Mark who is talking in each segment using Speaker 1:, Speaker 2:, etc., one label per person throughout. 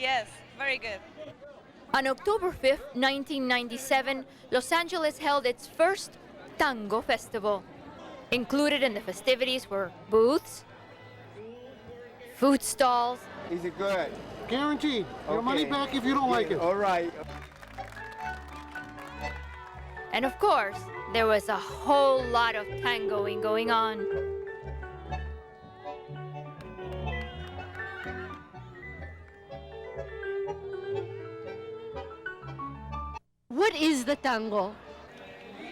Speaker 1: Yes, very good.
Speaker 2: On October 5th, 1997, Los Angeles held its first Tango Festival. Included in the festivities were booths, food stalls,
Speaker 3: Is it good?
Speaker 4: Guaranteed. Your money
Speaker 3: Okay.
Speaker 4: back if you don't like it.
Speaker 3: All right.
Speaker 2: and of course, there was a whole lot of tangoing going on.
Speaker 5: What is the tango?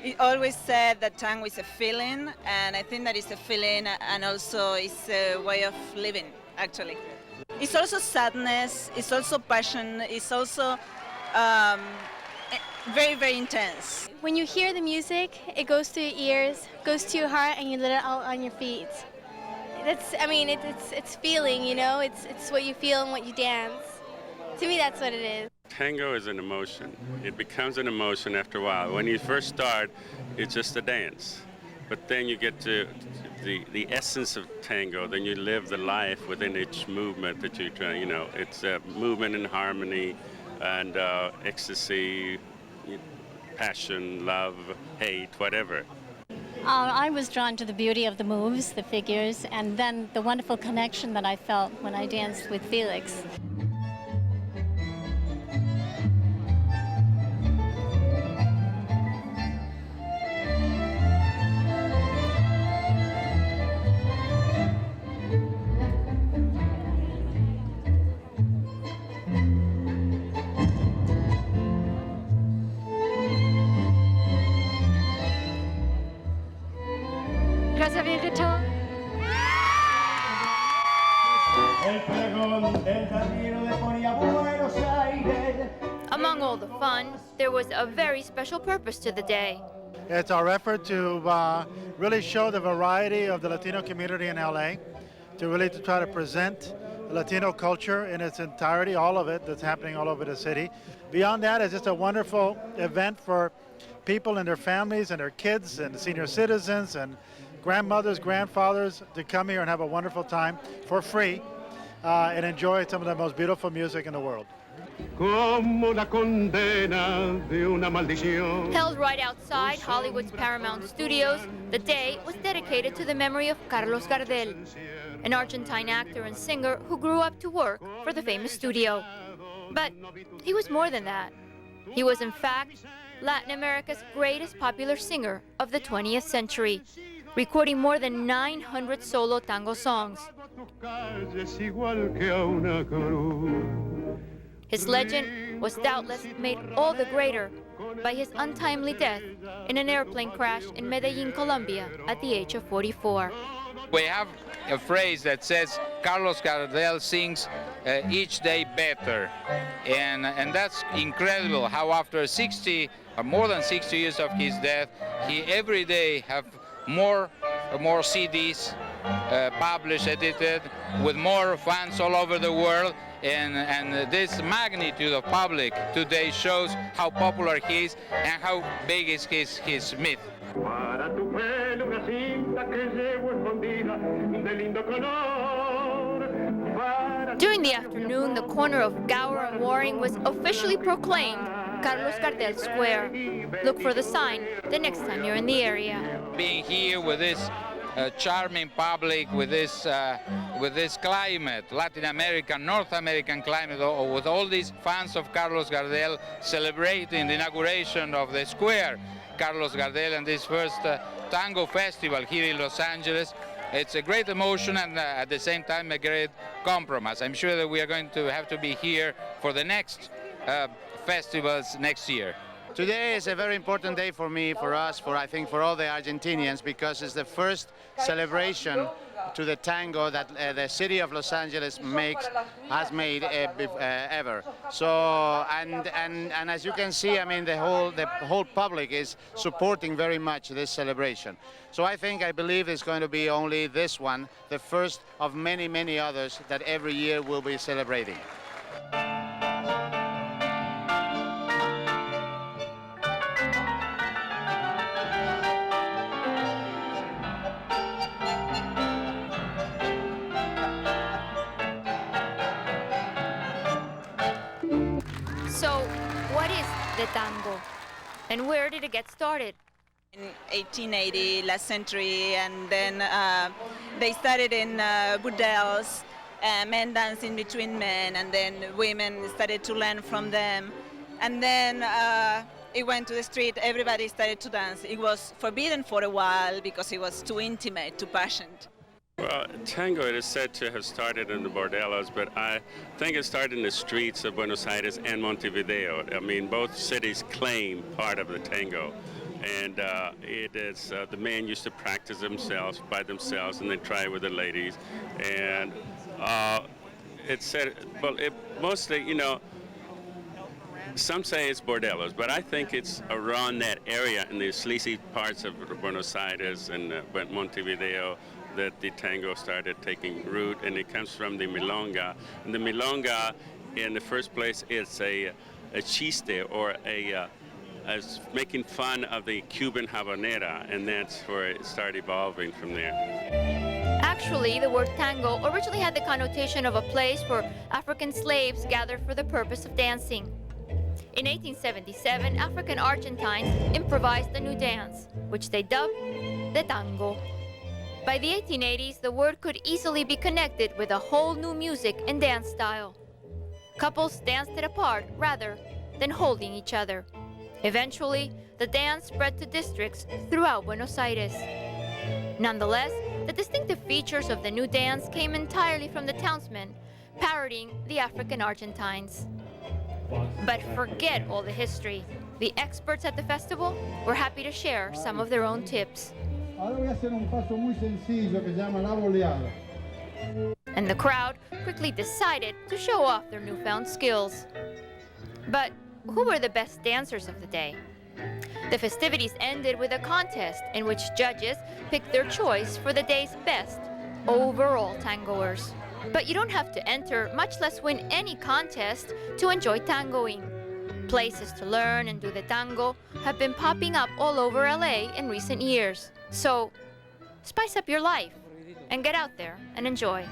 Speaker 1: He always said that tango is a feeling, and I think that it's a feeling and also it's a way of living, actually. It's also sadness, it's also passion, it's also very, very intense.
Speaker 6: When you hear the music, it goes to your ears, goes to your heart, and you let it out on your feet. It's feeling, you know, it's what you feel and what you dance. To me, that's what it is.
Speaker 7: Tango is an emotion. It becomes an emotion after a while. When you first start, it's just a dance. But then you get to the essence of tango, then you live the life within each movement that you try, it's movement and harmony and ecstasy, passion, love, hate, whatever.
Speaker 8: I was drawn to the beauty of the moves, the figures, and then the wonderful connection that I felt when I danced with Felix.
Speaker 5: Gracias, viejito.
Speaker 2: Among all the fun, there was a very special purpose to the day.
Speaker 4: It's our effort to really show the variety of the Latino community in LA, to try to present Latino culture in its entirety, all of it that's happening all over the city. Beyond that, it's just a wonderful event for people and their families and their kids and senior citizens and grandmothers, grandfathers to come here and have a wonderful time for free and enjoy some of the most beautiful music in the world.
Speaker 2: Held right outside Hollywood's Paramount Studios, the day was dedicated to the memory of Carlos Gardel, an Argentine actor and singer who grew up to work for the famous studio. But he was more than that. He was, in fact, Latin America's greatest popular singer of the 20th century, recording more than 900 solo tango songs. His legend was doubtless made all the greater by his untimely death in an airplane crash in Medellin, Colombia, at the age of 44.
Speaker 9: We have a phrase that says Carlos Gardel sings each day better, and that's incredible how after 60 or more than 60 years of his death, he every day have more CDs published, edited, with more fans all over the world, and this magnitude of public today shows how popular he is and how big is his myth.
Speaker 2: During the afternoon, the corner of Gower and Waring was officially proclaimed Carlos Gardel Square. Look for the sign the next time you're in the area.
Speaker 9: Being here with this charming public, with this climate, Latin American, North American climate, with all these fans of Carlos Gardel celebrating the inauguration of the square, Carlos Gardel, and this first tango festival here in Los Angeles. It's a great emotion and at the same time a great compromise. I'm sure that we are going to have to be here for the next festivals next year.
Speaker 10: Today is a very important day for me, for us, I think for all the Argentinians, because it's the first celebration to the tango that the city of Los Angeles has made ever. So and as you can see, I mean the whole public is supporting very much this celebration. So I believe it's going to be only this one, the first of many others that every year we'll be celebrating.
Speaker 2: So, what is the tango? And where did it get started?
Speaker 1: In 1880, last century, and then they started in bordels, men dancing between men, and then women started to learn from them. And then it went to the street, everybody started to dance. It was forbidden for a while because it was too intimate, too passionate.
Speaker 7: Well, tango, it is said to have started in the bordellos, but I think it started in the streets of Buenos Aires and Montevideo. I mean, both cities claim part of the tango. And it is, the men used to practice themselves by themselves and then try it with the ladies. And it said, well, it mostly, you know, some say it's bordellos, but I think it's around that area in the sleazy parts of Buenos Aires and Montevideo that the tango started taking root, and it comes from the milonga. And the milonga, in the first place, it's a chiste, or as making fun of the Cuban habanera, and that's where it started evolving from there.
Speaker 2: Actually, the word tango originally had the connotation of a place where African slaves gathered for the purpose of dancing. In 1877, African Argentines improvised a new dance, which they dubbed the tango. By the 1880s, the word could easily be connected with a whole new music and dance style. Couples danced it apart rather than holding each other. Eventually, the dance spread to districts throughout Buenos Aires. Nonetheless, the distinctive features of the new dance came entirely from the townsmen, parodying the African Argentines. But forget all the history. The experts at the festival were happy to share some of their own tips. And the crowd quickly decided to show off their newfound skills. But who were the best dancers of the day? The festivities ended with a contest in which judges picked their choice for the day's best overall tangoers. But you don't have to enter, much less win any contest, to enjoy tangoing. Places to learn and do the tango have been popping up all over LA in recent years. So, spice up your life and get out there and enjoy.